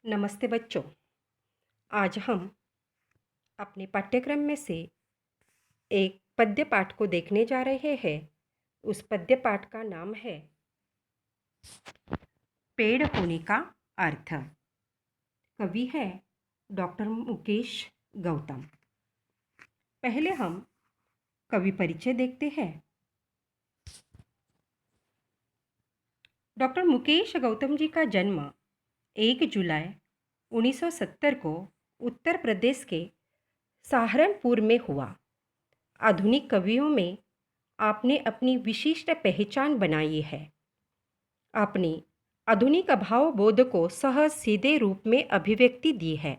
नमस्ते बच्चों। आज हम अपने पाठ्यक्रम में से एक पद्य पाठ को देखने जा रहे हैं। उस पद्य पाठ का नाम है पेड़ होने का अर्थ। कवि है डॉक्टर मुकेश गौतम। पहले हम कवि परिचय देखते हैं। डॉक्टर मुकेश गौतम जी का जन्म 1 जुलाई 1970 को उत्तर प्रदेश के सहारनपुर में हुआ। आधुनिक कवियों में आपने अपनी विशिष्ट पहचान बनाई है। आपने आधुनिक भावबोध को सहज सीधे रूप में अभिव्यक्ति दी है।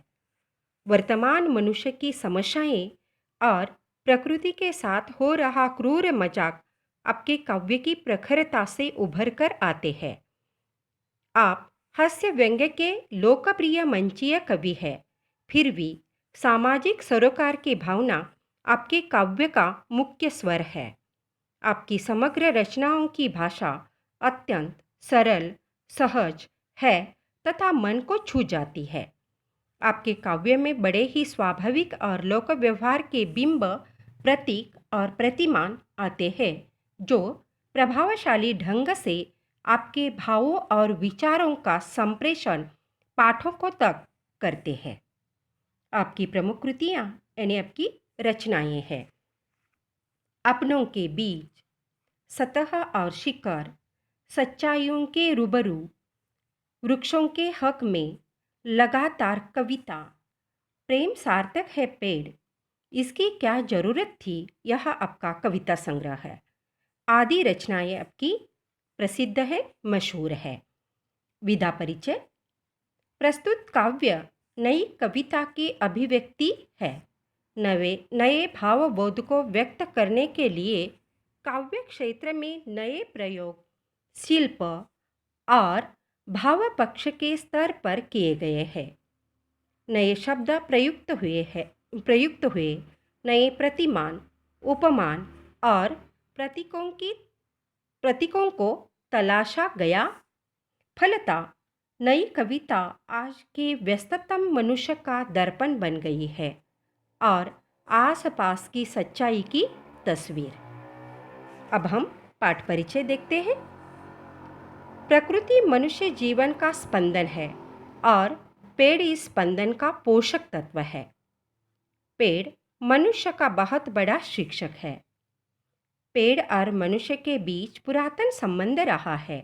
वर्तमान मनुष्य की समस्याएं और प्रकृति के साथ हो रहा क्रूर मजाक आपके काव्य की प्रखरता से उभर कर आते हैं। आप हास्य व्यंग्य के लोकप्रिय मंचीय कवि हैं, फिर भी सामाजिक सरोकार की भावना आपके काव्य का मुख्य स्वर है। आपकी समग्र रचनाओं की भाषा अत्यंत सरल, सहज है तथा मन को छू जाती है। आपके काव्य में बड़े ही स्वाभाविक और लोक व्यवहार के बिंब, प्रतीक और प्रतिमान आते हैं, जो प्रभावशाली ढंग से आपके भावों और विचारों का संप्रेषण पाठकों तक करते हैं। आपकी प्रमुख कृतियाँ यानी आपकी रचनाएं हैं अपनों के बीच, सतह और शिखर, सच्चाइयों के रूबरू, वृक्षों के हक में, लगातार कविता, प्रेम सार्थक है पेड़, इसकी क्या जरूरत थी, यह आपका कविता संग्रह है। आदि रचनाएं आपकी प्रसिद्ध है, मशहूर है। विधा परिचय। प्रस्तुत काव्य नई कविता की अभिव्यक्ति है। नए भावबोध को व्यक्त करने के लिए काव्य क्षेत्र में नए प्रयोग, शिल्प और भाव पक्ष के स्तर पर किए गए हैं। नए शब्द प्रयुक्त हुए, नए प्रतिमान, उपमान और प्रतीकों को तलाशा गया। फलतः नई कविता आज के व्यस्ततम मनुष्य का दर्पण बन गई है और आसपास की सच्चाई की तस्वीर। अब हम पाठ परिचय देखते हैं। प्रकृति मनुष्य जीवन का स्पंदन है और पेड़ इस स्पंदन का पोषक तत्व है। पेड़ मनुष्य का बहुत बड़ा शिक्षक है। पेड़ और मनुष्य के बीच पुरातन संबंध रहा है।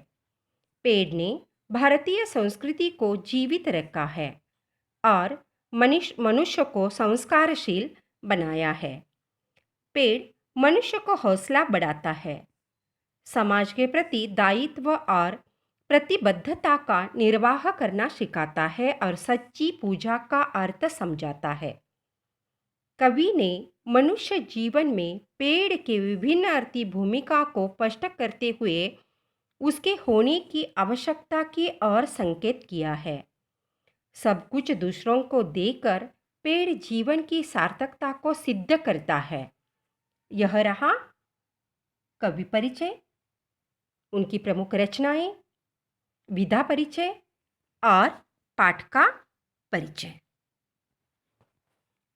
पेड़ ने भारतीय संस्कृति को जीवित रखा है और मनुष्य को संस्कारशील बनाया है। पेड़ मनुष्य को हौसला बढ़ाता है, समाज के प्रति दायित्व और प्रतिबद्धता का निर्वाह करना सिखाता है और सच्ची पूजा का अर्थ समझाता है। कवि ने मनुष्य जीवन में पेड़ के विभिन्न अर्थी भूमिका को स्पष्ट करते हुए उसके होने की आवश्यकता की ओर संकेत किया है। सब कुछ दूसरों को देकर पेड़ जीवन की सार्थकता को सिद्ध करता है। यह रहा कवि परिचय, उनकी प्रमुख रचनाएं, विधा परिचय और पाठ का परिचय।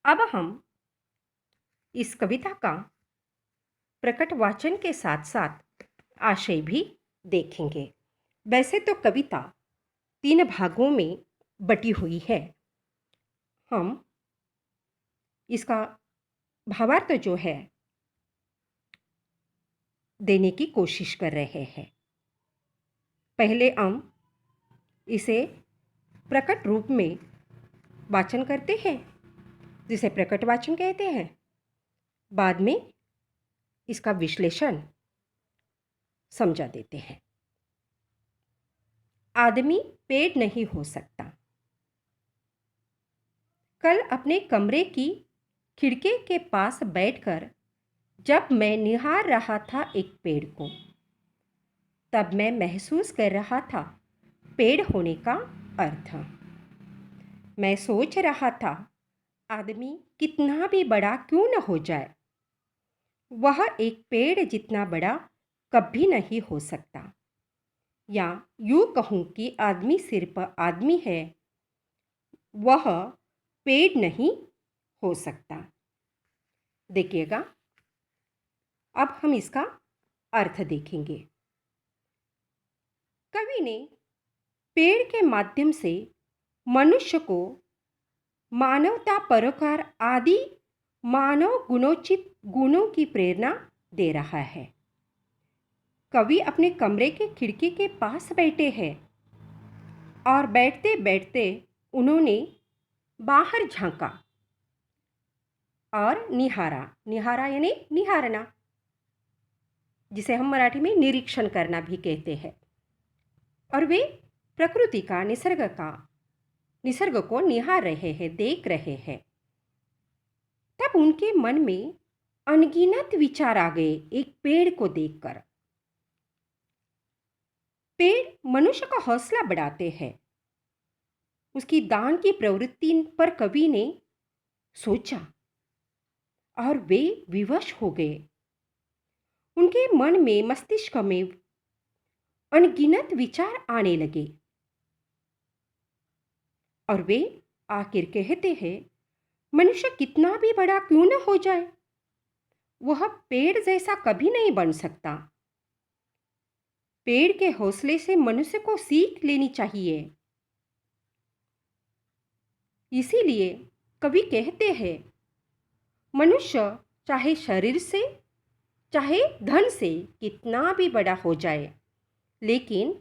अब हम इस कविता का प्रकट वाचन के साथ साथ आशय भी देखेंगे। वैसे तो कविता 3 भागों में बटी हुई है। हम इसका भावार्थ जो है देने की कोशिश कर रहे हैं। पहले हम इसे प्रकट रूप में वाचन करते हैं, जिसे प्रकट वाचन कहते हैं। बाद में इसका विश्लेषण समझा देते हैं। आदमी पेड़ नहीं हो सकता। कल अपने कमरे की खिड़की के पास बैठकर जब मैं निहार रहा था एक पेड़ को, तब मैं महसूस कर रहा था पेड़ होने का अर्थ। मैं सोच रहा था आदमी कितना भी बड़ा क्यों न हो जाए, वह एक पेड़ जितना बड़ा कभी नहीं हो सकता। या यूँ कहूँ कि आदमी सिर्फ आदमी है वह पेड़ नहीं हो सकता। देखिएगा, अब हम इसका अर्थ देखेंगे। कवि ने पेड़ के माध्यम से मनुष्य को मानवता, परोपकार आदि मानव गुणोचित गुणों की प्रेरणा दे रहा है। कवि अपने कमरे के खिड़की के पास बैठे हैं और बैठते बैठते उन्होंने बाहर झांका और निहारा। निहारा यानी निहारना, जिसे हम मराठी में निरीक्षण करना भी कहते हैं। और वे प्रकृति का, निसर्ग को निहार रहे हैं, देख रहे हैं। तब उनके मन में अनगिनत विचार आ गए एक पेड़ को देखकर। पेड़ मनुष्य का हौसला बढ़ाते हैं। उसकी दान की प्रवृत्ति पर कवि ने सोचा और वे विवश हो गए। उनके मन में, मस्तिष्क में अनगिनत विचार आने लगे और वे आखिर कहते हैं, मनुष्य कितना भी बड़ा क्यों न हो जाए, वह पेड़ जैसा कभी नहीं बन सकता। पेड़ के हौसले से मनुष्य को सीख लेनी चाहिए। इसीलिए कवि कहते हैं, मनुष्य चाहे शरीर से, चाहे धन से कितना भी बड़ा हो जाए, लेकिन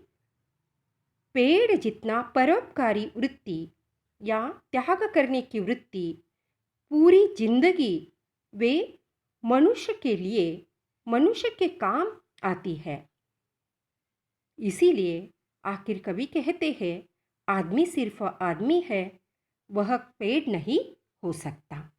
पेड़ जितना परोपकारी वृत्ति या त्याग करने की वृत्ति पूरी जिंदगी वे मनुष्य के लिए, मनुष्य के काम आती है। इसीलिए आखिर कवि कहते हैं, आदमी सिर्फ आदमी है, वह पेड़ नहीं हो सकता।